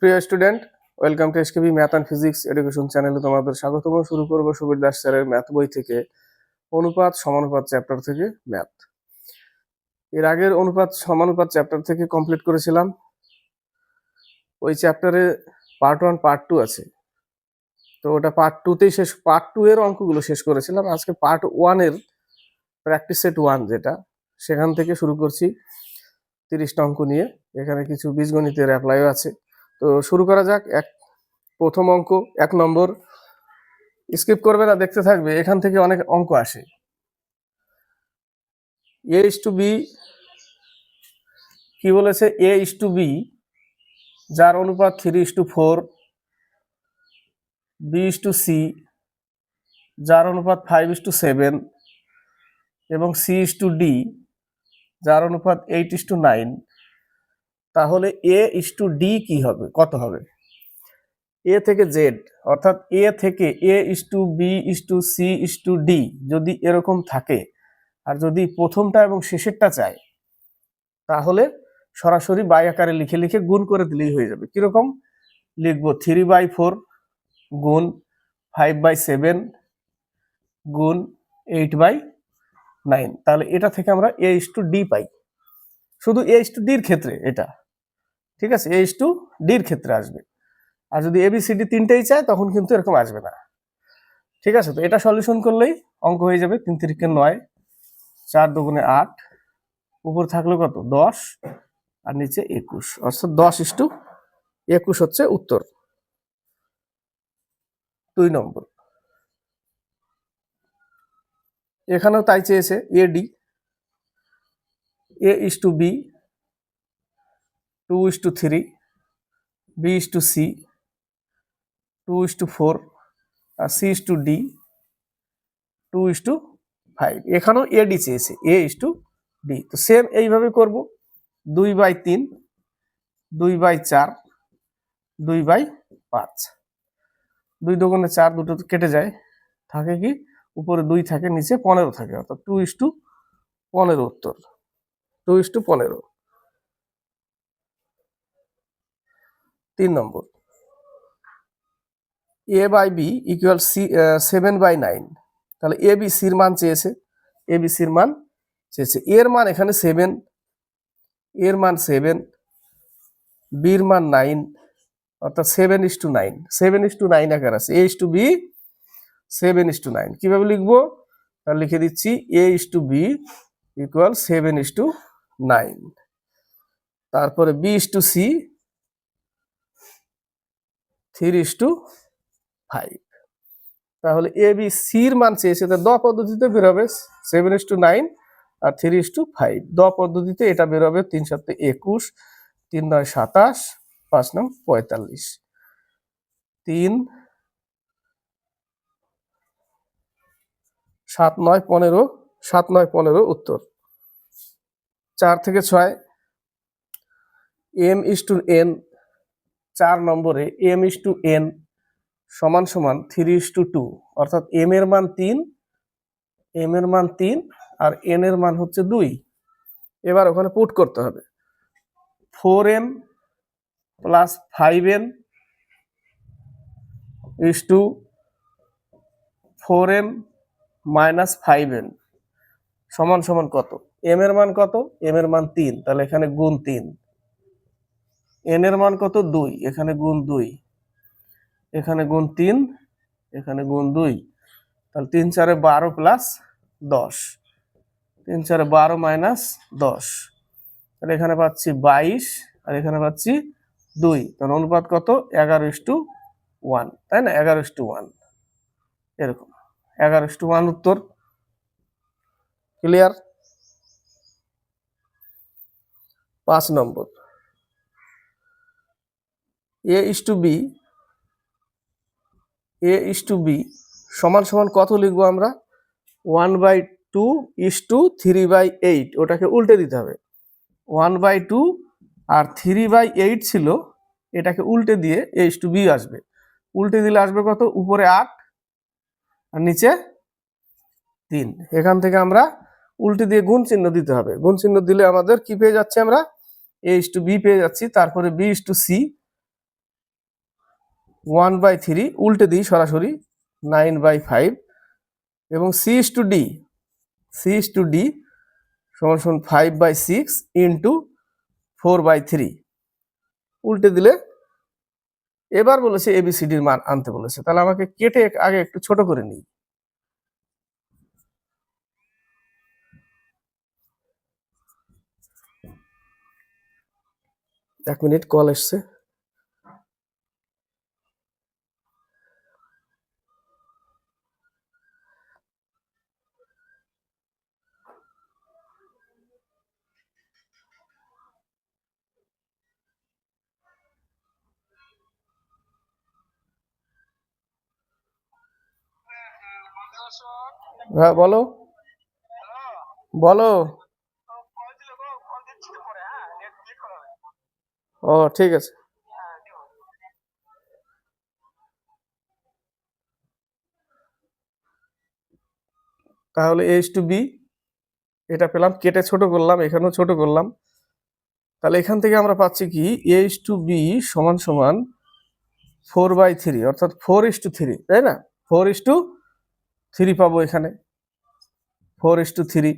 প্রিয় student, welcome to SKB math and physics education চ্যানেলে তোমাদের স্বাগতম। শুরু করব সুবীর দাস স্যারের ম্যাথ বই থেকে, অনুপাত সমানুপাত চ্যাপ্টার থেকে ম্যাথ। এর আগের অনুপাত সমানুপাত চ্যাপ্টার থেকে কমপ্লিট করেছিলাম। ওই চ্যাপ্টারে পার্ট 1 পার্ট 2 আছে, তো ওটা পার্ট 2তেই শেষ। পার্ট 2 এর অঙ্কগুলো শেষ করেছিলাম। আজকে পার্ট 1 এর প্র্যাকটিস সেট 1 যেটা, সেখান থেকে শুরু করছি 30টা অঙ্ক নিয়ে। এখানে কিছু বীজগণিতের অ্যাপ্লাইও আছে। তো শুরু করা যাক। প্রথম অঙ্ক 1 নম্বর, স্কিপ করবে না, দেখতে থাকবে। এখান থেকে অনেক অঙ্ক আসে। এ ইস টু বি, কি বলেছে? এ ইস টু বি যার অনুপাত 3:4, বি ইস টু সি যার অনুপাত 5:7 এবং সি ইস টু ডি যার অনুপাত 8:9, তাহলে এ ইস টু ডি কি হবে, কত হবে? এ থেকে জেড, অর্থাৎ এ থেকে A is to B is to C is to D যদি এরকম থাকে, আর যদি প্রথমটা এবং শেষেরটা চায়, তাহলে সরাসরি বাই আকারে লিখে লিখে গুণ করে দিলেই হয়ে যাবে। কিরকম লিখবো? 3/4 গুণ 5/7 গুণ 8/9। তাহলে এটা থেকে আমরা এ ইস টু ডি পাই। শুধু এ ইস টু ডির ক্ষেত্রে এটা, ঠিক আছে? এ ইস টু ডির ক্ষেত্রে আসবে। আর যদি এবিসিডি তিনটেই চায় তখন কিন্তু এরকম আসবে না, ঠিক আছে? তো এটা সলিউশন করলেই অঙ্ক হয়ে যাবে। 3 3 9, 4 2 8, উপর থাকলো কত? 10, আর নিচে 21, অর্থাৎ 10:21 হচ্ছে উত্তর। 2 নম্বর, এখানেও তাই চেয়েছে। AD, A is to B 2:3, B is to C 2:4, আর সি ইস টু ডি 2:5। এখানেও এডি চেয়েছে, এ ইস টু ডি। তো সেম এইভাবে করব। 2/3, 2/4, 2/5। 2 2 4, দুটো কেটে যায়, থাকে কি? উপরে 2 থাকে, নিচে 15 থাকে, অর্থাৎ 2:15 উত্তর। 2:15। 3 নম্বর, এ বাই বি ইকুয়াল সি 7/9। তাহলে এ বি সির মান চেয়েছে, এ বি সির মান চেয়েছে। এর মান এখানে 7, এর মান 7, বির মান 9, অর্থাৎ 7:9। 7:9 আকার আছে। এ ইস টু বি 7:9 কিভাবে লিখবো? তাহলে লিখে দিচ্ছি এ ইস টু বি ইকুয়াল 7:9। তারপরে বি ইস টু সি 3:5। তাহলে এ বি সির মান চেয়েছে, দ পদ্ধতিতে বের হবে 7:9 আর 3:5। দ পদ্ধতিতে এটা বের হবে 3 7 21, 3 9 27, 5 9 45। 3 7 9 15, 7 9 15 উত্তর। 4 থেকে 6, এম ইস টু এন। 4 নম্বরে এম ইস টু এন সমান সমান 3:2, অর্থাৎ এম এর মান 3, এম এর মান 3 আর এন এর মান হচ্ছে 2। এবার ওখানে পুট করতে হবে 4m plus 5n is to 4m minus 5n সমান সমান কত? এম এর মান কত? এম এর মান 3, তাহলে এখানে গুণ 3। এন এর মান কত? 2, এখানে গুণ 2, এখানে গুণ 3, এখানে গুণ 2। তাহলে 3 4 12 প্লাস 10, 3 4 12 মাইনাস 10, তাহলে এখানে পাচ্ছি 22 আর এখানে পাচ্ছি 2। তাহলে অনুপাত কত? 11:1, তাই না? 11:1 এরকম। 11:1 উত্তর। Clear? 5 number, A is to B, A is to B সমান সমান কত লিখবো আমরা? 1/2 ইস টু 3/8। ওটাকে উল্টে দিতে হবে। 1/2 আর 3/8 ছিল, এটাকে উল্টে দিয়ে এ ইস টু বি আসবে। উল্টে দিলে আসবে কত? উপরে 8 আর নিচে 3। এখান থেকে আমরা উল্টে দিয়ে গুণ চিহ্ন দিতে হবে। গুণ চিহ্ন দিলে আমাদের কি পেয়ে যাচ্ছে? আমরা এ ইস টু বি পেয়ে যাচ্ছি। তারপরে বি ইস টু সি, 1/3 উল্টে দিই সরাসরি 9/5 এবং C/D সমান সমান 5/6 ইন্টু 4/3 উল্টে দিলে এবার বলেছে ABCDর মান আনতে বলেছে, তাহলে আমাকে কেটে আগে একটু ছোট করে নিই। এক মিনিট, কল এসছে। হ্যাঁ বলো বলো। ও ঠিক আছে। তাহলে A/B এটা পেলাম, কেটে ছোট করলাম, এখানেও ছোট করলাম। তাহলে এখান থেকে আমরা পাচ্ছি কি A/B সমান সমান 4/3 অর্থাৎ 4:3, তাই না? 4:3 পাবো এখানে, 4:3।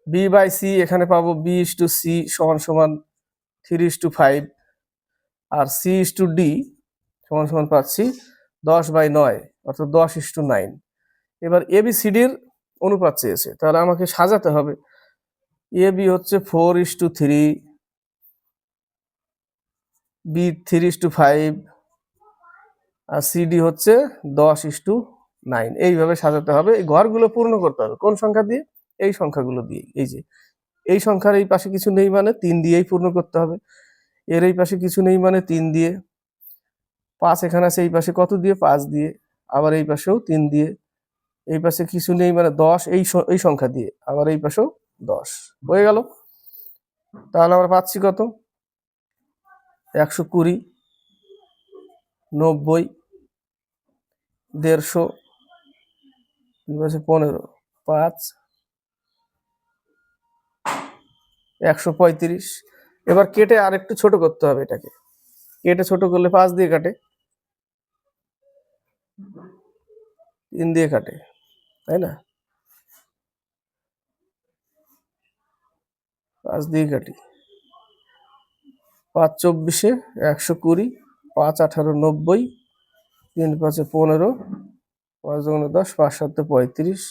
B/C এখানে পাবো B/C সমান সমান 3:5 আর C/D সমান সমান পাচ্ছি 10/9 অর্থাৎ 10:9। এবার ABCDর অনুপাত চেয়েছে, তাহলে আমাকে সাজাতে হবে। AB হচ্ছে 4:3, B 3:5 আর CD হচ্ছে 10:9। এইভাবে সাজাতে হবে, এই ঘরগুলো পূর্ণ করতে হবে। কোন সংখ্যা দিয়ে? এই সংখ্যাগুলো দিয়ে। এই যে এই সংখ্যার এই পাশে কিছু নেই মানে 3 দিয়েই পূর্ণ করতে হবে, এর এই পাশে কিছু নেই মানে 3 দিয়ে, 5 এখানে আছে এই পাশে কত দিয়ে? 5 দিয়ে, আবার এই পাশেও 3 দিয়ে, এই পাশে কিছু নেই মানে 10 এই সংখ্যা দিয়ে, আবার এই পাশেও 10। হয়ে গেল। তাহলে আমরা পাচ্ছি কত? 120, 90, 150, 15, 5, 135। এবার কেটে আর একটু ছোট করতে হবে এটাকে। কেটে ছোট করলে 5 দিয়ে কাটে, 3 দিয়ে কাটে, তাই না? 5 দিয়ে কাটি। 5 24, 120, 5 18 90, 3 5 15, 5 2 10, 5 7 35,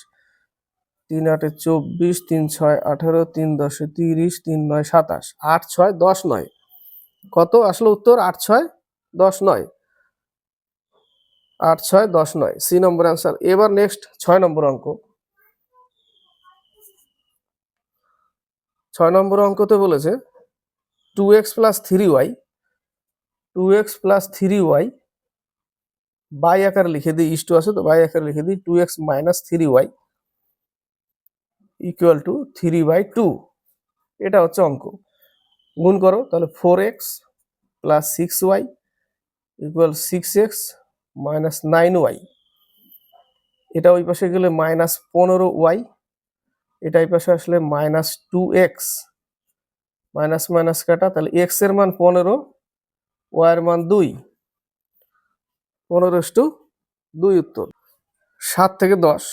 3 8 24, 3 6 18, 3 10 30, 3 9 27, 8 6 10 9। কত আসলে উত্তর? 8 6 10 9, 8 6 10 9, সি নম্বর অ্যান্সার। এবার নেক্সট 6 নম্বর অঙ্ক। 6 নম্বর অঙ্কতে বলেছে 2x plus 3y, 2x plus 3y by আকারে লিখে দিই, ইস্টু আছে তো বাই আকারে লিখে দিই, 2x minus 3y equal to 3/2। এটা হচ্ছে অঙ্ক। গুণ করো, তাহলে 4x plus 6y equal 6x minus 9y। এটা ওই পাশে গেলে মাইনাস 15y, এটা এই পাশে আসলে মাইনাস 2x, মাইনাস মাইনাস কাটা, তাহলে x এর মান 15, y এর মান 2, 15:2 উত্তর। 7 থেকে 10,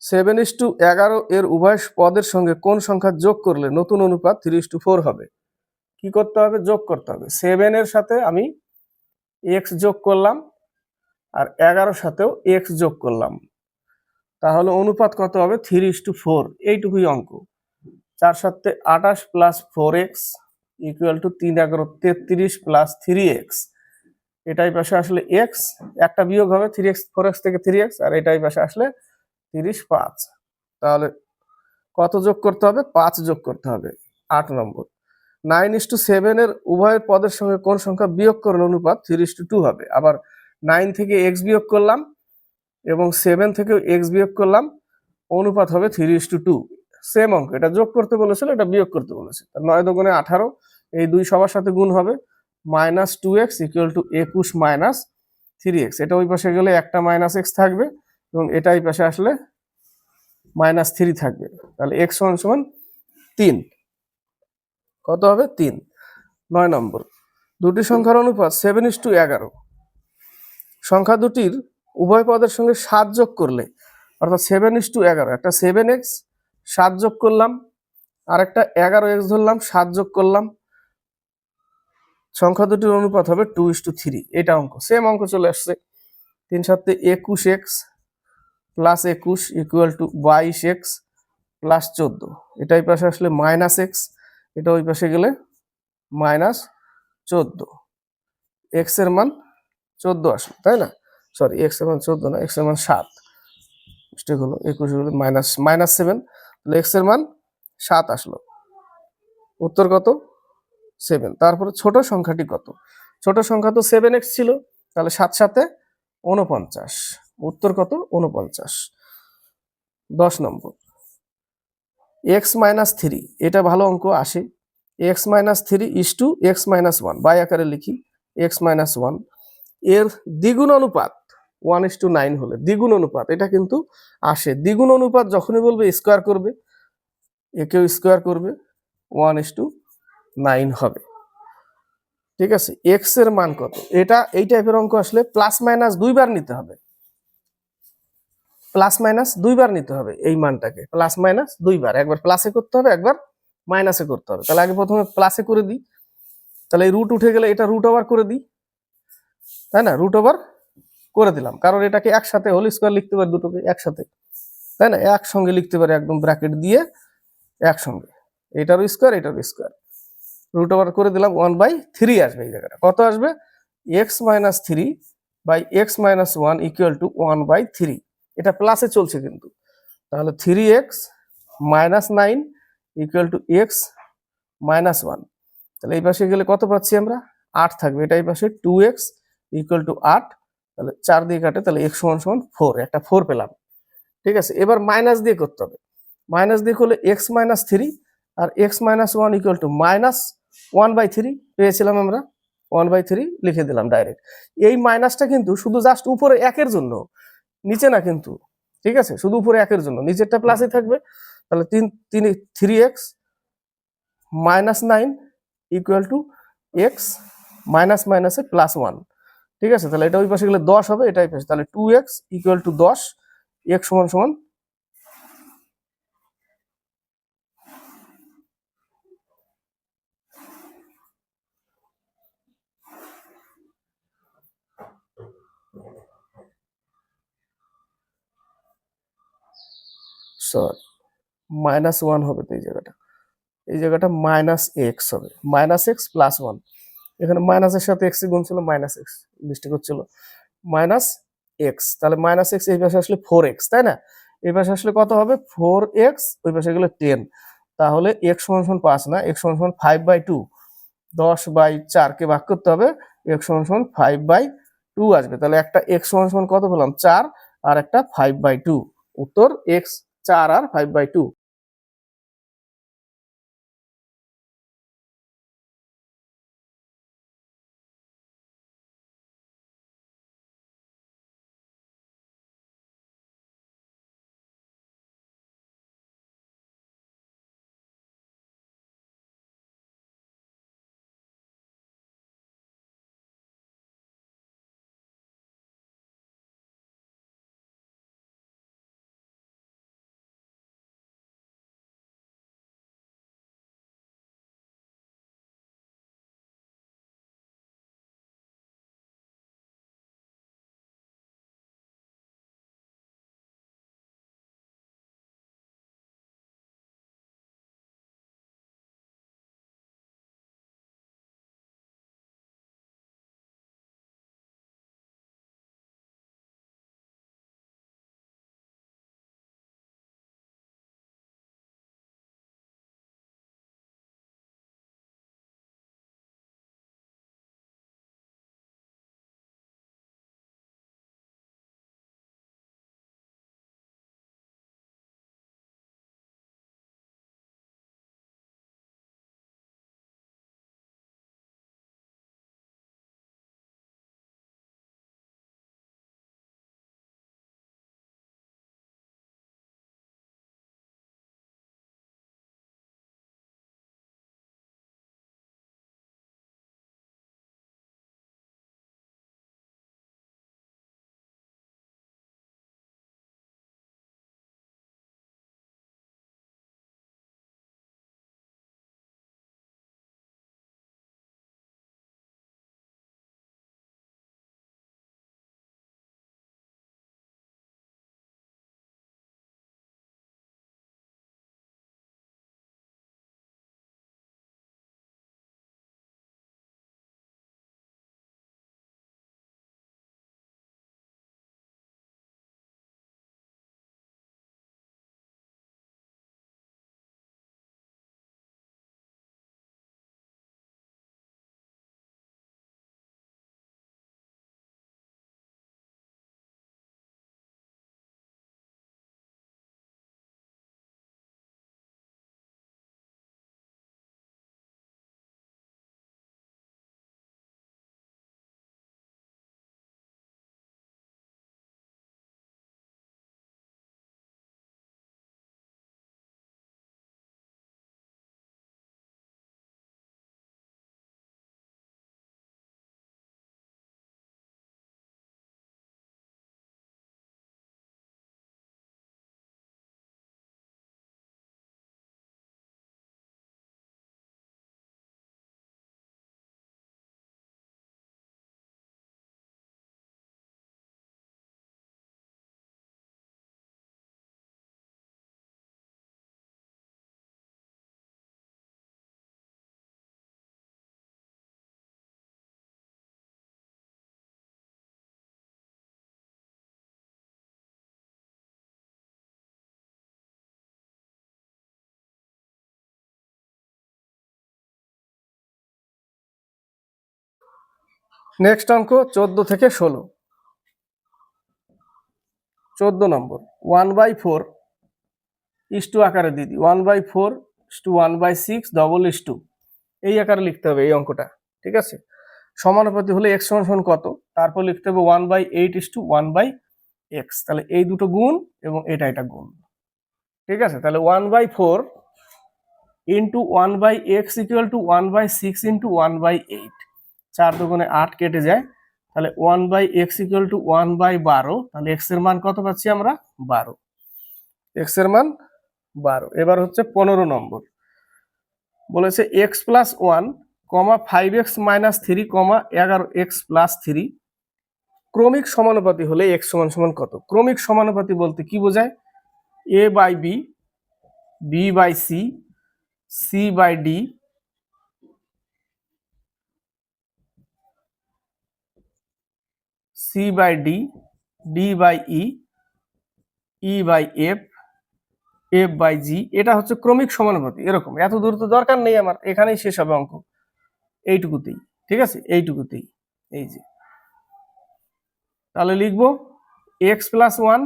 7:11 এর উভয় পদের সঙ্গে কোন সংখ্যা যোগ করলে নতুন অনুপাত 3:4 হবে? কি করতে হবে? যোগ করতে হবে। 7 এর সাথে আমি x যোগ করলাম আর 11 সাথেও x যোগ করলাম, তাহলে অনুপাত কত হবে? 3:4। এইটুকুই অঙ্ক। 4 7 28 plus 4x equal to 3 11 33 plus 3x। এটাই পাশে আসলে x, একটা বিয়োগ হবে 3x, 4x থেকে 3x, আর এটাই পাশে আসলে 35। তাহলে কত যোগ করতে হবে? 5 যোগ করতে হবে। 8 নম্বর। 9:7 এর উভয় পদের সঙ্গে কোন সংখ্যা বিয়োগ করলে অনুপাত 3:2 হবে? আবার 9 থেকে x বিয়োগ করলাম এবং 7 থেকে x বিয়োগ করলাম, অনুপাত হবে 3:2। সেম অঙ্ক, এটা যোগ করতে বলেছিল, এটা বিয়োগ করতে বলেছে। 9 দুগুণে 18, এই দুই সবার সাথে গুণ হবে, minus 2x equal to 21 minus 3x। এটা ওই পাশে গেলে একটা মাইনাস x থাকবে এবং এটা এই পাশে আসলে মাইনাস 3 থাকবে। তাহলে x সমান সমান 3। কত হবে? 3। 9 নম্বর। দুটি সংখ্যার অনুপাত 7:11। সংখ্যা দুটির উভয় পদের সঙ্গে 7 যোগ করলে, অর্থাৎ 7:11, একটা 7x 7 যোগ করলাম, আর একটা 11x ধরলাম 7 যোগ করলাম, সংখ্যা দুটির অনুপাত হবে 2:3। এটা অঙ্ক, সেম অঙ্ক চলে আসছে। 3 7 21x plus 21 equal to 22x plus 14। এটা এই পাশে আসলে -x, এটা ওই পাশে গেলে -14। x এর মান 14 আসলো, তাই না? সরি, x এর মান 14 না, x এর মান 7। মিস্টেক হলো, 21 হলো -7, তাহলে x এর মান 7 আসলো। উত্তর কত? 7। তারপরে ছোট সংখ্যাটি কত? ছোট সংখ্যা তো 7x ছিল, তাহলে 7 7 49। উত্তর কত? 49। 10 নম্বর, x-3, এটা ভালো অঙ্ক আসে। x-3 is to x-1, by আকারে লিখি x-1, এর দ্বিগুণ অনুপাত 1:9 হলে, দ্বিগুণ অনুপাত এটা কিন্তু আসে। দ্বিগুণ অনুপাত যখনই বলবে স্কোয়ার করবে, একেও স্কোয়ার করবে, 1:9 হবে। ঠিক আছে, এক্স এর মান কত? এটা এই টাইপের অঙ্ক আসলে প্লাস মাইনাস দুইবার নিতে হবে, প্লাস মাইনাস দুইবার নিতে হবে। এই মানটাকে প্লাস মাইনাস দুইবার, একবার প্লাসে করতে হবে, একবার মাইনাসে করতে হবে। তাহলে আগে প্রথমে প্লাসে করে দিই, তাহলে এই রুট উঠে গেলে এটা রুট ওভার করে দিই, তাই না? রুট ওভার করে দিলাম, কারণ এটাকে একসাথে হোল স্কোয়ার লিখতে পারি, দুটোকে একসাথে, তাই না? একসঙ্গে লিখতে পারি, একদম ব্র্যাকেট দিয়ে একসঙ্গে, এটারও স্কোয়ার এটারও স্কোয়ার, রুট ওভার করে দিলাম। 1/3 আসবে এই জায়গাটা। কত আসবে? x-3 by x-1 equal to 1/3। এটা প্লাসে চলছে কিন্তু, তাহলে 3x-9 ইকুয়াল টু x-1। তাহলে এই পাশে গেলে কত পাচ্ছি আমরা? 8 থাকবে। এটা এই পাশে 2x ইকুয়াল টু 8, তাহলে 4 দিয়ে কাটে, তাহলে x = 4, একটা 4 পেলাম। ঠিক আছে, এবার মাইনাস দিয়ে করতে হবে। মাইনাস দিয়ে করলে x-3 R x-1 equal to -1/3 পেয়েছিলাম আমরা, 1/3 লিখে দিলাম ডাইরেক্ট। এই মাইনাসটা কিন্তু শুধু জাস্ট উপরে একের জন্য, নিচে না কিন্তু। ঠিক আছে, শুধু উপরে একের জন্য, নিচেরটা প্লাসই থাকবে। তাহলে 3x-9 equal to x minus মাইনাসে +1। ঠিক আছে, তাহলে এটা ওই পাশে গেলে 10 হবে, এটা এই পাশে, তাহলে 2x equal to 10, x = sorry -1 হবে তো, এই জায়গাটা -x হবে, -x +1। এখানে মাইনাসের সাথে x গুণ ছিল, -x মিস্টেক হচ্ছিল, -x, তাহলে -x এই পাশে আসলে 4x, তাই না? এই পাশে আসলে কত হবে? 4x, ওই পাশে গেলে 10, তাহলে x = 5 না, x = 5/2। 10/4 কে ভাগ করতে হবে, x = 5/2 আসবে। তাহলে একটা x = কত পেলাম? 4, আর একটা 5/2। উত্তর x 4 আর 5/2। নেক্সট অঙ্ক 14 থেকে 16। 14 নম্বর 1/4 ইস্টু আকারে দিদি 1/4 ইস্টু 1/6 ডবল ইস্টু এই আকারে লিখতে হবে এই অঙ্কটা, ঠিক আছে। সমানুপাতি হলে x সমান কত, তারপর লিখতে হবে 1/8 ইস্টু 1/x, তাহলে এই দুটো গুণ এবং এটা গুণ, ঠিক আছে। তাহলে 1/4 into 1/x equal to 1/6 into 1/8, 4 দুগুণে 8 কেটে যায়, তাহলে 1/x ইকুয়াল টু 1/12, তাহলে x এর মান কত পাচ্ছি আমরা 12, x এর মান 12। এবার হচ্ছে 15 নম্বর, বলেছে x plus 1 5x minus 3 11x plus 3 ক্রমিক সমানুপাতি হলে x সমান সমান কত। ক্রমিক সমানুপাতি বলতে কি বোঝায়, a by b, b by c, c by d, c by d, d by e, e by f, f by g, এটা হচ্ছে ক্রমিক সমানুপাতি। এরকম এত দূর তো দরকার নেই আমার, এখানেই শেষ হবে অঙ্ক, এইটুকুতেই, ঠিক আছে, এইটুকুতেই। এই যে তাহলে লিখবো x plus 1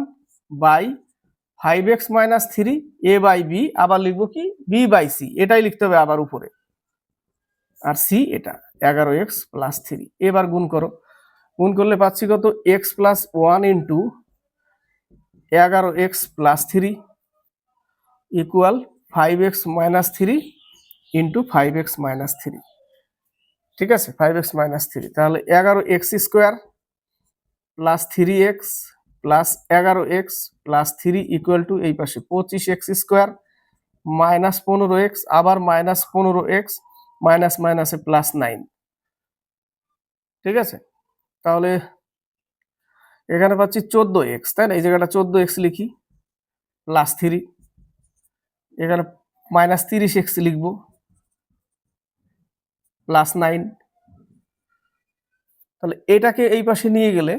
by 5x minus 3 a by b, আবার লিখবো কি b বাই c, এটাই লিখতে হবে আবার উপরে, আর c এটা 11x প্লাস 3। এবার গুণ করো, গুণ করলে পাচ্ছি কত, x plus 1 into 11x plus 3 equal 5x minus 3 into 5x minus 3, ঠিক আছে, 5x মাইনাস 3, তাহলে 11x square plus 3x plus 11x plus 3 equal to এই পাশে 25x স্কোয়ার মাইনাস 15x, আবার মাইনাস 15x, মাইনাস মাইনাসে প্লাস 9, ঠিক আছে। তাহলে এখানে পাচ্ছি 14x, তাই না, এই জায়গাটা 14x লিখি প্লাস 3, এখানে মাইনাস 30x লিখবো প্লাস 9, তাহলে এটাকে এই পাশে নিয়ে গেলে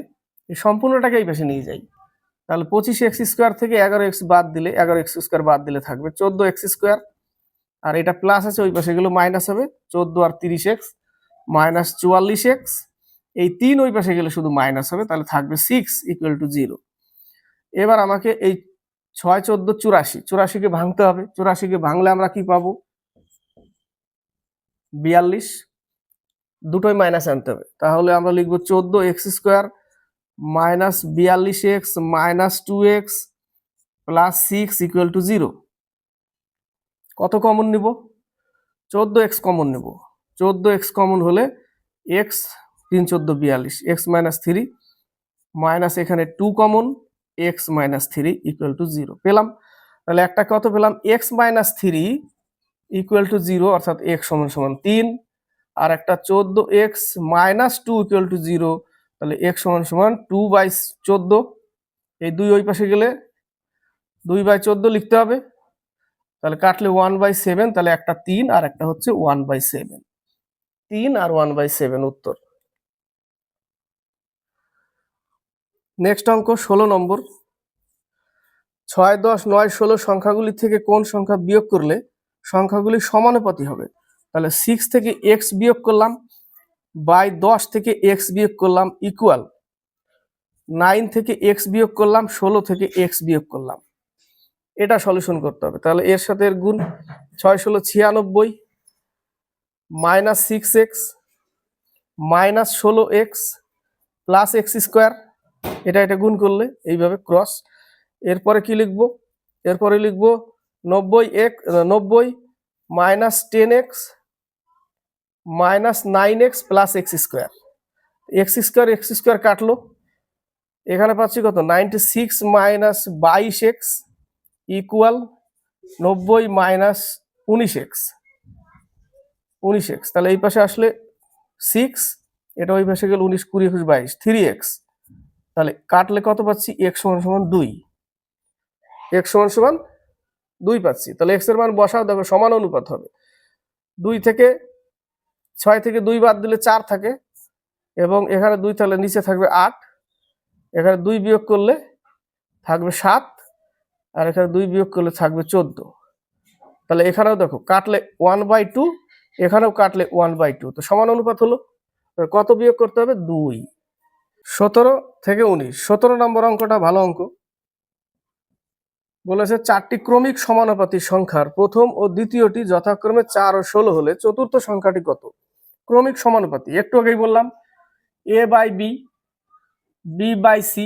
এই সম্পূর্ণটাকে এই পাশে নিয়ে যাই, তাহলে 25x স্কোয়ার থেকে 11x বাদ দিলে 11x স্কোয়ার বাদ দিলে থাকবে 14x স্কোয়ার, আর এটা প্লাস আছে ওই পাশে গেলে মাইনাস হবে, 14 আর 30x মাইনাস 44x, এই 3 ওই পাশে গেলে শুধু মাইনাস হবে, তাহলে থাকবে 6 ইকুয়াল টু 0। এবার আমাকে এই 6 14 84, 84কে ভাঙতে হবে, 84কে ভাঙলে আমরা কি পাবো 42, দুটোই মাইনাস আনতে হবে, তাহলে আমরা লিখবো 14x square minus 42x minus 2x plus 6 equal to 0। কত কমন নিব, 14x কমন নেব, 14x কমন হলে x 3 14 42, x মাইনাস 3 মাইনাস এখানে 2 common, x minus 3 equal to 0 পেলাম। তাহলে একটা কত পেলাম, x মাইনাস 3 ইকুয়াল টু 0, অর্থাৎ x সমান সমান 3, আর একটা 14x মাইনাস 2 ইকুয়াল টু 0, তাহলে x সমান সমান 2/14, এই 2 ওই পাশে গেলে 2/14 লিখতে হবে, তাহলে কাটলে 1/7, তাহলে একটা 3 আর একটা হচ্ছে 1/7, 3 আর 1/7 উত্তর। নেক্সট অঙ্ক 16 নম্বর, 6 10 9 16 সংখ্যাগুলি থেকে কোন সংখ্যা বিয়োগ করলে সংখ্যাগুলি সমানুপাতি হবে। তাহলে 6 থেকে x বিয়োগ করলাম, বাই 10 থেকে x বিয়োগ করলাম ইকুয়াল 9 থেকে x বিয়োগ করলাম, 16 থেকে x বিয়োগ করলাম, এটা সলিউশন করতে হবে। তাহলে এর সাথে এর গুণ 6 16 96 minus 6x minus 16x plus x square, এটা গুণ করলে এইভাবে ক্রস। এরপরে কি লিখবো, এরপরে লিখবো 90 minus 10x minus 9x plus x square, x square কাটলো, এখানে পাচ্ছি কত 96 minus 22x equal 90 minus 19x, তাহলে এই পাশে আসলে 6, এটা ওই পাশে গেলে 19 20 21 22 3x, তাহলে কাটলে কত পাচ্ছি x সমান সমান 2, x সমান সমান 2 পাচ্ছি। তাহলে x এর মান বসাও, দেখো সমান অনুপাত হবে, 2 থেকে 6 থেকে 2 বাদ দিলে 4 থাকে, এবং এখানে 2 তাহলে নিচে থাকবে 8, এখানে 2 বিয়োগ করলে থাকবে 7, আর এখানে 2 বিয়োগ করলে থাকবে 14, তাহলে এখানেও দেখো কাটলে 1/2, এখানেও কাটলে 1/2, তো সমান অনুপাত হলো, কত বিয়োগ করতে হবে? 2। 17 থেকে 19, 17 নম্বর অঙ্কটা ভালো অঙ্ক। বলেছে 4টি ক্রমিক সমানুপাতিক সংখ্যার প্রথম ও দ্বিতীয়টি যথাক্রমে 4 ও 16 হলে চতুর্থ সংখ্যাটি কত? ক্রমিক সমানুপাতি, একটু আগেই বললাম a by B, B by C,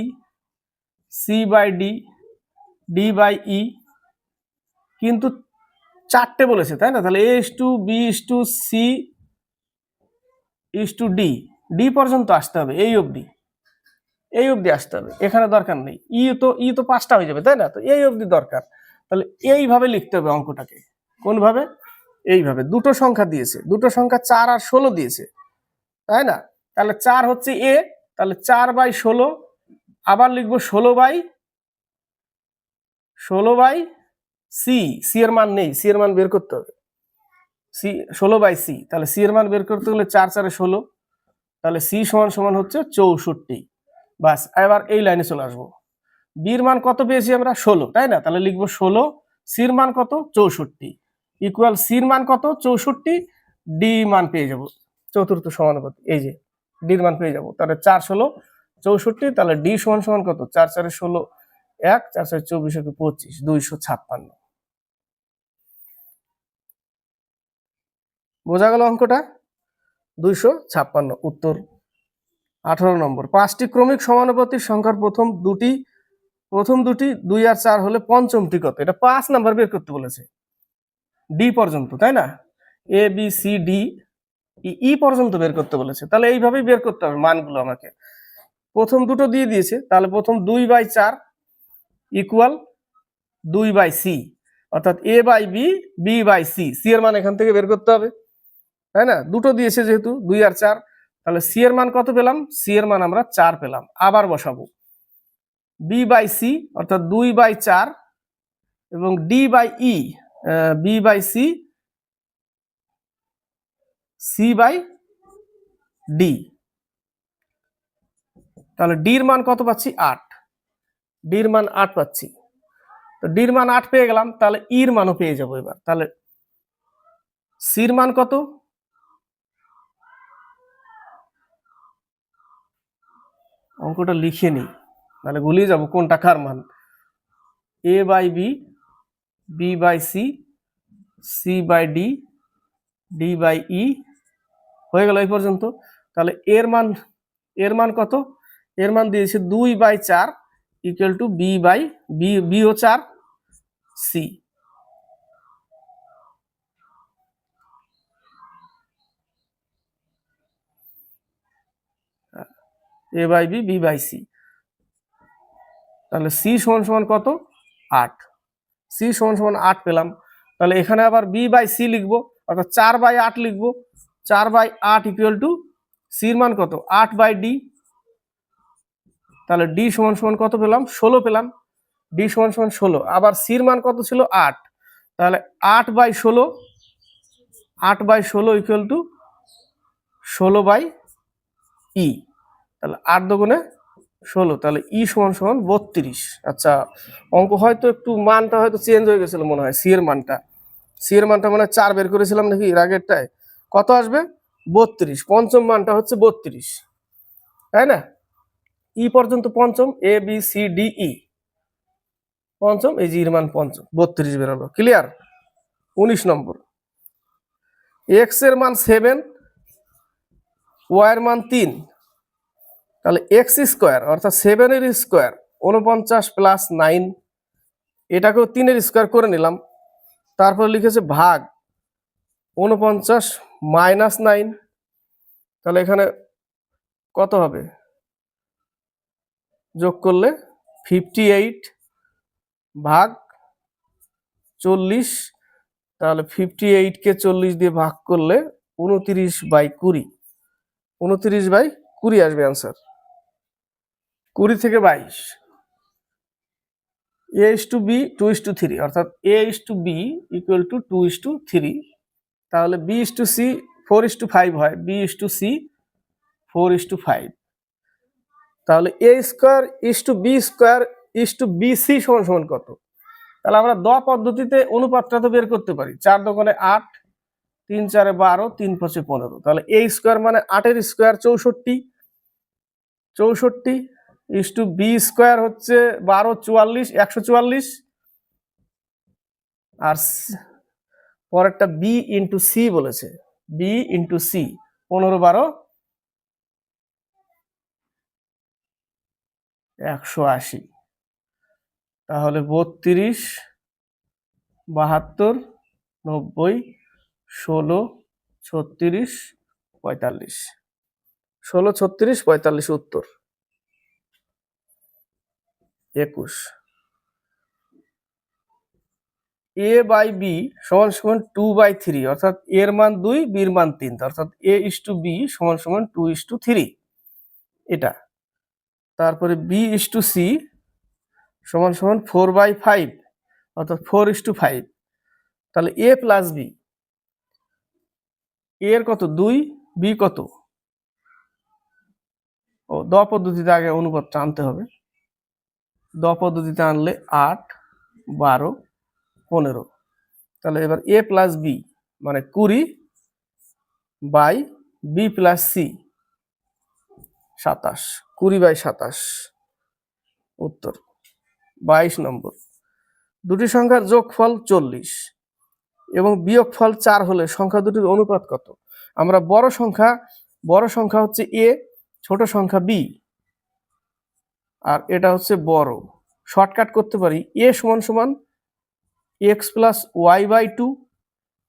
C by D, D by E, কিন্তু 4টে বলেছে, তাই না? তাহলে a is to b is to c is to d, D পর্যন্ত আসতে হবে, এই অবধি আসতে হবে, এখানে দরকার নেই। ই তো 5টা হয়ে যাবে, তাই না? তো এই অবধি দরকার। তাহলে এইভাবে লিখতে হবে অঙ্কটাকে। কোনভাবে? এইভাবে। দুটো সংখ্যা দিয়েছে, দুটো সংখ্যা 4 আর 16 দিয়েছে, তাই না? তাহলে 4 হচ্ছে এ, তাহলে 4/16, আবার লিখবো 16/সি। সি এর মান নেই, সি এর মান বের করতে হবে। সি 16/সি, তাহলে সি এর মান বের করতে হলে 4 4 16, তাহলে সি সমান সমান হচ্ছে 64। বাস, এবার এই লাইনে চলে আসবো। বির মান কত পেয়েছি আমরা? 16, তাই না? তাহলে লিখবো 16, সির মান কত? 64, ইকুয়াল সির মান কত? 64, ডি মান পেয়ে যাব চতুর্থ সমানুপাতি, এই যে ডির মান পেয়ে যাব। তাহলে 4 16 64, তাহলে ডি সমান সমান কত? 4 4 16 1, 4 4 24 25, 256। বোঝা গেল অঙ্কটা? 256 উত্তর। 18 নম্বর, 5টি ক্রমিক সমানুপাতিক সংখ্যার প্রথম দুটি 2 আর 4 হলে পঞ্চমটি কত? এটা 5 নাম্বার বের করতে বলেছে, ডি পর্যন্ত, তাই না? A B C D E পর্যন্ত বের করতে বলেছে। তাহলে এইভাবেই বের করতে হবে মানগুলো আমাকে। প্রথম দুটো দিয়ে দিয়েছে, তাহলে প্রথম 2/4 ইকুয়াল 2/সি, অর্থাৎ A by B, B by C. C এর মান এখান থেকে বের করতে হবে, তাই না? দুটো দিয়েছে যেহেতু, 2 আর 4, তাহলে সি এর মান কত পেলাম? সি এর মান আমরা 4 পেলাম। আবার বসাবো বি বাই সি, অর্থাৎ 2/4, এবং D by E, B by C, C by D. তাহলে ডির মান কত পাচ্ছি? 8, ডির মান 8 পাচ্ছি। তো ডির মান 8 পেয়ে গেলাম, তাহলে ইর মানও পেয়ে যাবো এবার। তাহলে সির মান কত? অঙ্কটা লিখে নিই, তাহলে গুলিয়ে যাবো কোনটা কার মান। A by B, B by C, C by D, D by E, হয়ে গেল এই পর্যন্ত। তাহলে এর মান কত? এর মান দিয়েছে 2/4 equal to B by B ও 4, C. A by B, B by C, তাহলে সি সমান সমান কত? 8। সি সমান সমান 8 পেলাম। তাহলে এখানে আবার বি বাই সি লিখবো, অর্থাৎ 4/8 লিখবো। 4/8 ইকুয়াল টু সির মান কত? 8/ডি। তাহলে ডি সমান সমান কত পেলাম? 16 পেলাম। ডি সমান সমান 16, আবার সির মান কত ছিল? 8, তাহলে 8/16, 8/16 ইকুয়াল টু 16/ই। তাহলে 8 দুগুণে 16, তাহলে ই সমান সমান 32। আচ্ছা, অঙ্ক হয়তো একটু মানটা হয়তো চেঞ্জ হয়ে গেছিল মনে হয়। সি এর মানটা মানে 4 বের করেছিলাম নাকি এর আগেরটায়? কত আসবে? 32। পঞ্চম মানটা হচ্ছে 32, তাই না? ই পর্যন্ত পঞ্চম, A B C D E পঞ্চম, এই যে এর মান পঞ্চম, 32 বেরোলো। ক্লিয়ার? 19 নম্বর, এক্স এর মান 7, ওয়াই এর মান 3, তাহলে এক্স স্কোয়ার অর্থাৎ 7 এর স্কোয়ার 49 প্লাস 9, এটাকেও 3 এর স্কোয়ার করে নিলাম। তারপর লিখেছে ভাগ 49 মাইনাস 9, তাহলে এখানে কত হবে? যোগ করলে 58 ভাগ 40, তাহলে 58 কে 40 দিয়ে ভাগ করলে 29/20, 29/20 আসবে অ্যান্সার। 20 থেকে 22, a is to b 2:3, অর্থাৎ a is to b equal to 2:3, তাহলে b is to c 4:5 হয়, b is to c 4:5, তাহলে a square is to b square is to bc সমান সমান কত? তাহলে আমরা দ পদ্ধতিতে অনুপাতটা তো বের করতে পারি। 4 দোকানে 8, 3 4 12, 3 5 15, তাহলে a স্কোয়ার মানে 8 এর square 64, 64 is to B square হচ্ছে 12 44 144, আর পরেরটা বি ইন্টু সি বলেছে, বি ইন্টু সি 15 12 180, তাহলে 32 72 90 16 36 45, 16 36 45 উত্তর 21। a বাই বি সমান সমান 2/3, অর্থাৎ এর মান 2, বির মান 3, অর্থাৎ a ইস টু বি সমান সমান 2:3 এটা। তারপরে বি ইস টু সি সমান সমান 4/5, অর্থাৎ 4:5, তাহলে a প্লাস বি, এর কত 2, বি কত, ও দ পদ্ধতিতে আগে অনুপাতটা আনতে হবে, দ পদ্ধতিতে আনলে 8 12 15, তাহলে এবার a প্লাস বি মানে 20 বাই বি প্লাস সি 27, 20/27 উত্তর 22 নম্বর। দুটি সংখ্যার যোগফল 40 এবং বিয়োগফল 4 হলে সংখ্যা দুটির অনুপাত কত? আমরা বড় সংখ্যা হচ্ছে a, ছোট সংখ্যা b, আর এটা হচ্ছে বড়। শর্টকাট করতে পারি, a সমান সমান x প্লাস y/2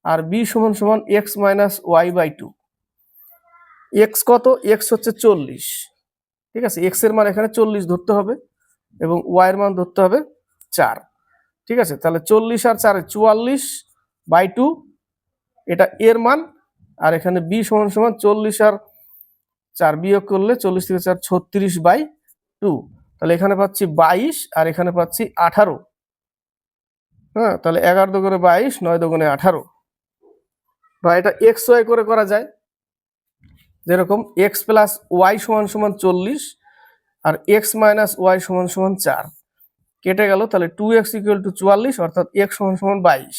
আর b সমান সমান x মাইনাস y/2। x কত? x হচ্ছে 40, ঠিক আছে, x এর মান এখানে 40 ধরতে হবে এবং y এর মান ধরতে হবে 4, ঠিক আছে, তাহলে 40 আর 4 44/2 এটা এর মান, আর এখানে b সমান সমান 40 আর 4 বিয়োগ করলে 40 থেকে 4 36/2, তাহলে এখানে পাচ্ছি 22 আর এখানে পাচ্ছি 18, হ্যাঁ, তাহলে 11 দুগুণে 22 9 দুগুণে 18, বা এটা এক্স ওয়াই করে করা যায়, যেরকম এক্স প্লাস ওয়াই সমান সমান 40 আর এক্স মাইনাস ওয়াই সমান সমান 4 কেটে গেল, তাহলে 2x ইকুয়াল টু 44, অর্থাৎ x সমান সমান 22,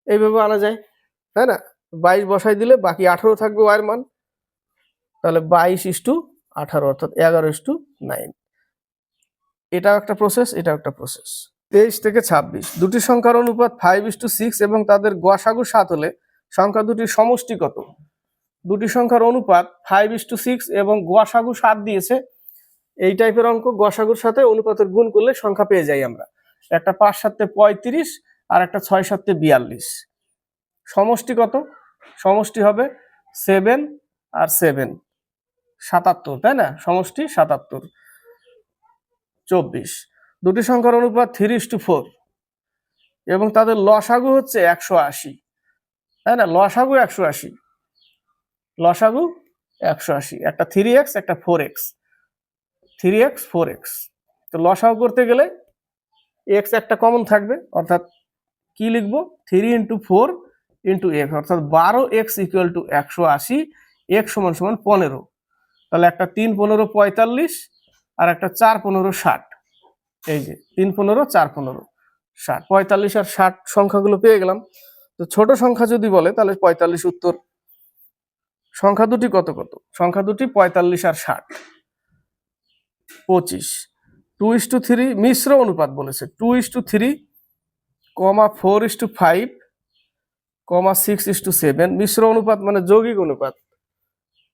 এইভাবে আনা যায়, তাই না? 22 বসাই দিলে বাকি 18 থাকবে ওয়াই এর মান, তাহলে 22:18, অর্থাৎ 11:9। এটাও একটা প্রসেস, এটাও একটা প্রসেস। 23 থেকে 26 দুটি সংখ্যার অনুপাত 5:6 এবং তাদের গসাগু 7 হলে সংখ্যা দুটির সমষ্টি কত? দুটি সংখ্যার অনুপাত 5:6 এবং গসাগু 7 দিয়েছে, এই টাইপের অঙ্ক গসাগুর সাথে অনুপাতের গুণ করলে সংখ্যা পেয়ে যাই আমরা। একটা 5 7 35 আর একটা 6 7 42। সমষ্টি কত? সমষ্টি হবে 7 আর 7 77, তাই না? সমষ্টি 77 24। দুটি সংখ্যার অনুপাত 3:4 এবং তাদের লসাগু হচ্ছে 180, তাই না? লসাগু 180, লসাগু 180, একটা 3x একটা 4x, 3x 4x, তো লসাগু করতে গেলে x একটা কমন থাকবে, অর্থাৎ কি লিখবো? 3 × 4 × x, অর্থাৎ 12x ইকুয়াল টু 180, x সমান সমান 15, তাহলে একটা 3 15 45 আর একটা 4 15 60, এই যে 3 15 4 15 60, 45 আর 60 সংখ্যাগুলো পেয়ে গেলাম। তো ছোট সংখ্যা যদি বলে তাহলে 45 উত্তর। সংখ্যা দুটি কত কত? সংখ্যা দুটি 45 আর 60, 25। 2:3 মিশ্র অনুপাত বলেছে, 2:3, 4:5, 6:7, মিশ্র অনুপাত মানে যৌগিক অনুপাত।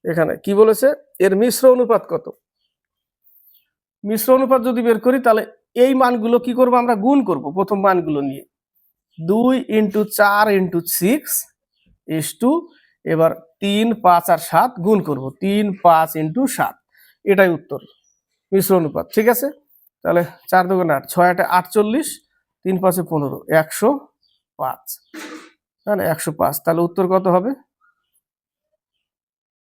এখানে কি বলেছে? এর মিশ্র অনুপাত কত? মিশ্র অনুপাত যদি বের করি তাহলে এই মানগুলো কি করব? আমরা গুণ করব প্রথম মানগুলো নিয়ে, 2 × 4 × 6 ইস টু, এবার 3 5 আর 7 গুণ করব, 3 5 × 7, এটাই উত্তর, মিশ্র অনুপাত, ঠিক আছে। তাহলে 4 2 8, 6 8 48, 3 5 15, 105, হ্যাঁ 105, তাহলে উত্তর কত হবে?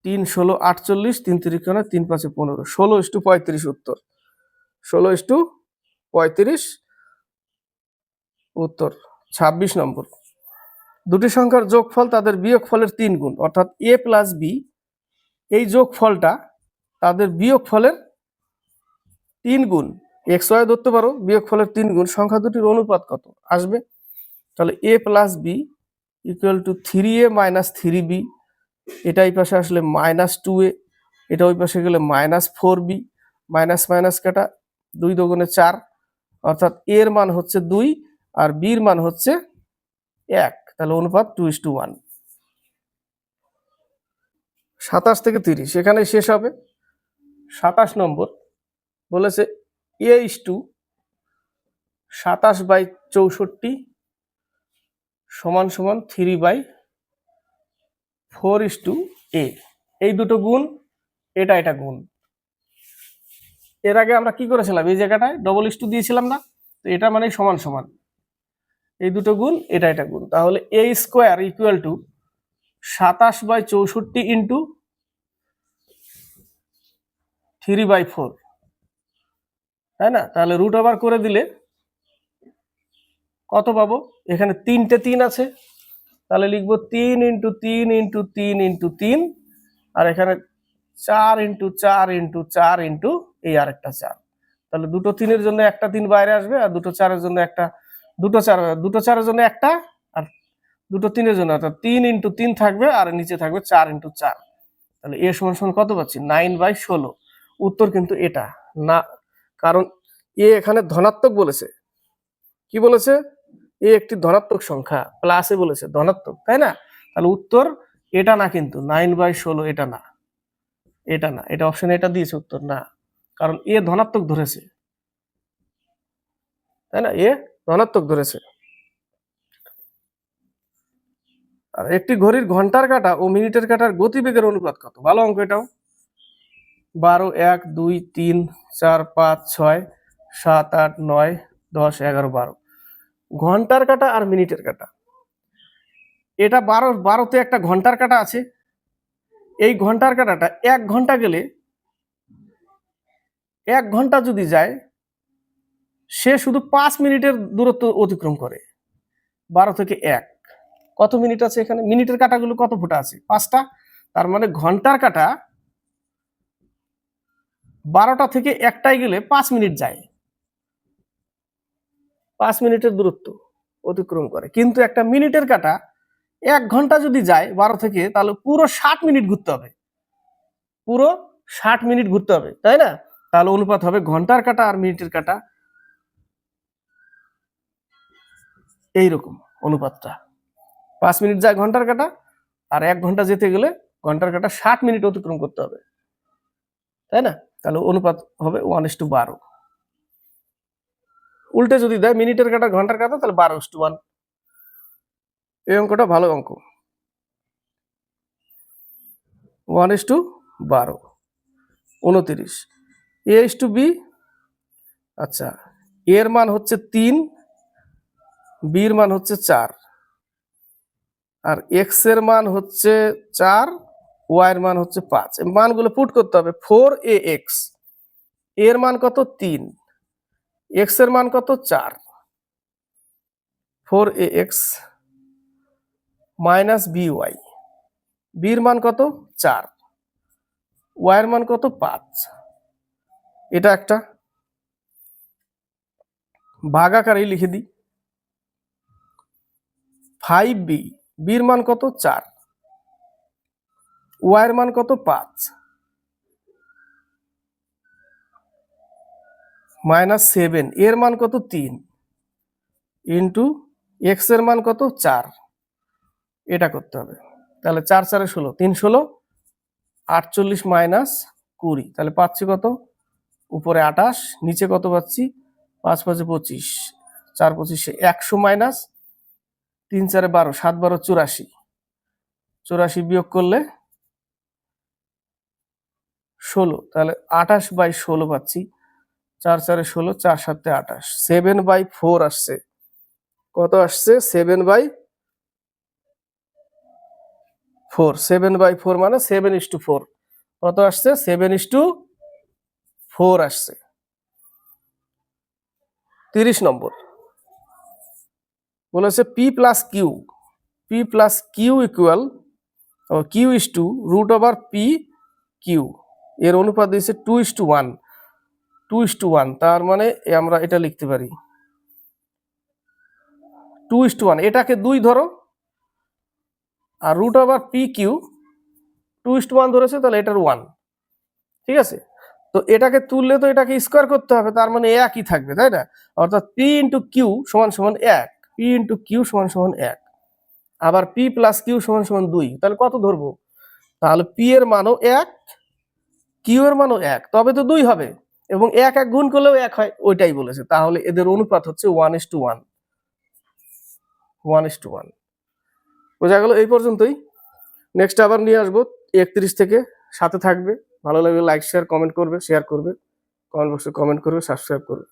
3 16 48, 3 3 3 5 15, 16:35 উত্তর, 16:35 উত্তর। 26 নম্বর। দুটি সংখ্যার যোগফল তাদের বিয়োগফলের 3 গুণ, অর্থাৎ a প্লাস বি, এই যোগফলটা তাদের বিয়োগফলের 3 গুণ, এক্স ওয়াই ধরতে পারো, বিয়োগফলের 3 গুণ, সংখ্যা দুটির অনুপাত কত আসবে? তাহলে a plus B equal to 3a minus 3b, এটা এই পাশে আসলে মাইনাস 2a, এটা ওই পাশে গেলে মাইনাস 4b, মাইনাস মাইনাস কাটা 2 দুগুণে 4, অর্থাৎ a এর মান হচ্ছে 2 আর b এর মান হচ্ছে 1, তাহলে অনুপাত 2:1। 27 থেকে 30 এখানে শেষ হবে। 27 নম্বর বলেছে a:27/64 সমান সমান 3/4:a। এই দুটো গুণ, এটা গুণ। এর আগে আমরা কি করেছিলাম, এই জায়গাটায় ডবল ইস্টু দিয়েছিলাম না, তো এটা মানে সমান সমান, এই দুটো গুণ, এটা গুণ। তাহলে a square equal to 27/64 into 3/4, তাই না? তাহলে রুট ওভার করে দিলে কত পাবো? এখানে 3টে 3 আছে, তাহলে লিখবো 3 ইন্টু 3 ইন্টু 3 ইন্টু 3, আর এখানে 4 ইন্টু 4 ইন্টু 4 ইন্টু এই আরেকটা 4। তাহলে দুটো 3-এর জন্য একটা 3 বাইরে আসবে, আর দুটো 4-এর জন্য একটা, দুটো 4-এর জন্য একটা, আর দুটো 3-এর জন্য, অর্থাৎ 3 ইন্টু 3 থাকবে, আর নিচে থাকবে 4 ইন্টু 4। তাহলে এ সমান সমান কত পাচ্ছি? 9/16। উত্তর কিন্তু এটা না, কারণ এ এখানে ধনাত্মক বলেছে। কি বলেছে? এ একটি ধনাত্মক সংখ্যা, প্লাসে বলেছে ধনাত্মক, তাই না? তাহলে উত্তর এটা না, কিন্তু 9/16 এটা না, এটা না, এটা অপশন এটা দিয়েছে উত্তর না, কারণ এ ধনাত্মক ধরেছে, তাই না? এ ধনাত্মক ধরেছে। আর একটি ঘড়ির ঘন্টার কাঁটা ও মিনিটের কাঁটার গতিবেগের অনুপাত কত? ভালো অঙ্ক এটাও। 12, 1, 2, 3, 4, 5, 6, 7, 8, 9, 10, 11, 12। ঘন্টার কাঁটা আর মিনিটের কাঁটা, এটা 12তে একটা ঘন্টার কাঁটা আছে। এই ঘন্টার কাঁটাটা 1 ঘন্টা গেলে, 1 ঘন্টা যদি যায়, সে শুধু 5 মিনিটের দূরত্ব অতিক্রম করে। 12 থেকে 1 কত মিনিট আছে? এখানে মিনিটের কাঁটাগুলো কত ফোঁটা আছে? 5টা। তার মানে ঘন্টার কাঁটা 12টা থেকে 1টায় গেলে 5 মিনিট যায়, 5 মিনিটের দূরত্ব অতিক্রম করে। কিন্তু একটা মিনিটের কাঁটা 1 ঘন্টা যদি যায় 12 থেকে, তাহলে পুরো 60 মিনিট ঘুরতে হবে, পুরো 60 মিনিট ঘুরতে হবে, তাই না? তাহলে অনুপাত হবে ঘন্টার কাঁটা আর মিনিটের কাঁটা এইরকম অনুপাতটা। 5 মিনিট যায় ঘন্টার কাঁটা, আর 1 ঘন্টা যেতে গেলে ঘন্টার কাঁটা 60 মিনিট অতিক্রম করতে হবে, তাই না? তাহলে অনুপাত হবে 1:12। উল্টে যদি দেয় মিনিটের কাঁটা ঘন্টার কাঁটা, তাহলে 12:1। এই অঙ্কটা ভালো অঙ্ক। 1:12, 29। a:b, আচ্ছা, এর মান হচ্ছে 3, বির মান হচ্ছে 4, আর এক্স এর মান হচ্ছে 4, ওয়াই এর মান হচ্ছে 5। মানগুলো পুট করতে হবে। 4ax, এর মান কত? 3, এক্স এর মান কত? 4, 4ax মাইনাস by, বির মান কত? 4, ওয়াই এর মান কত? 5। এটা একটা ভাগ আকারে লিখে দিই। 5b, বির মান কত? 4, ওয়াই এর মান কত? 5, মাইনাস 7, এর মান কত? 3, ইন্টু এক্স এর মান কত? 4। এটা করতে হবে। তাহলে 4 4 16, 3 16, 48 মাইনাস 20, তাহলে পাচ্ছি কত? উপরে 28, নিচে কত পাচ্ছি? 5 5 25, 4 25 100 মাইনাস 3 4 12, 7 12 84, 84 বিয়োগ করলে 16, তাহলে 28/16 পাচ্ছি। 4 4 16, 4 7 28, 7/4 আসছে। কত আসছে? 7/4, 7/4 মানে 7:4। কত আসছে? 7:4 আসছে। 30 নম্বর বলেছে p plus Q equal, Q is to root over P Q, এর অনুপাত দিয়েছে 2:1, 2:1। তার মানে আমরা এটা লিখতে পারি 2:1। এটাকে 2 ধরো, আর রুট ওভার পি কিউ 2:1 ধরেছে, তাহলে এটার 1, ঠিক আছে। তো এটাকে তুললে তো এটাকে স্কোয়ার করতে হবে, তার মানে একই থাকবে, তাই না? অর্থাৎ পি ইন্টু কিউ সমান সমান 1, পি ইন্টু কিউ সমান সমান 1, আবার পি প্লাস কিউ সমান সমান 2, তাহলে কত ধরবো? তাহলে পি এর মানও 1, কিউ এর মানও 1, তবে তো 2 হবে, এবং 1 1 গুণ করলেও 1 হয়, ওইটাই বলেছে। তাহলে এদের অনুপাত হচ্ছে 1:1, 1:1। বোঝা গেল? এই পর্যন্তই। নেক্সট আবার নিয়ে আসবো 31 থেকে, সাথে থাকবে। ভালো লাগলে লাইক শেয়ার কমেন্ট করবে, শেয়ার করবে, কমেন্ট বক্সে কমেন্ট করবে, সাবস্ক্রাইব করবে।